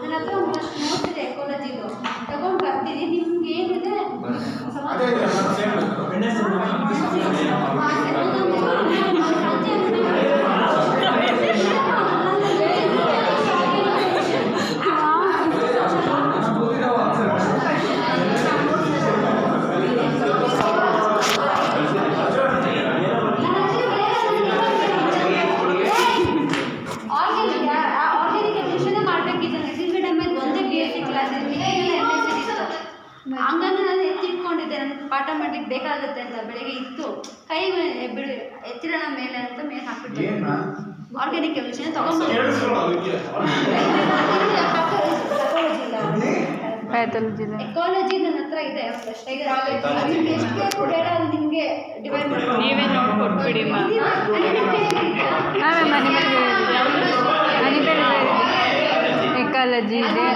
ನನ್ನ ಹತ್ರ ಒಂದಷ್ಟು ನೋಟ್ಸ್ ಇದೆ ಎಕಾಲಜಿದು, ತಗೊಂಡು ಬರ್ತೀನಿ. ನಿಮ್ಗೆ ಏನಿದೆ ಹಂಗಂದ್ರೆ ನಾನು ಎತ್ತಿಟ್ಕೊಂಡಿದ್ದೆ, ನನಗೆ ಪಾಠ ಮಾಡ್ಲಿಕ್ಕೆ ಬೇಕಾಗುತ್ತೆ ಅಂತ. ಬೆಳಗ್ಗೆ ಇತ್ತು, ಕೈ ಬಿಡು ಎತ್ತಿರೋಣ ಮೇಲೆ ಅಂತ ಮೇಲೆ ಹಾಕ್ಬಿಟ್ಟು ಆರ್ಗ್ಯಾನಿಕ್ ಕೆಮಿಸ್ಟ್ರಿ ತಗೊಂಡು ಎಕಾಲಜಿ ನನ್ನ ಹತ್ರ ಇದೆ. ಎಷ್ಟು ಬೇಡ ಅದು ನಿಮಗೆ ಡಿವೈಡ್ ಮಾಡಿ ನೀವೇ ನೋಡ್ಕೊಟ್ಬಿಡಿ. ಎಕಾಲಜಿ ಇದೆ.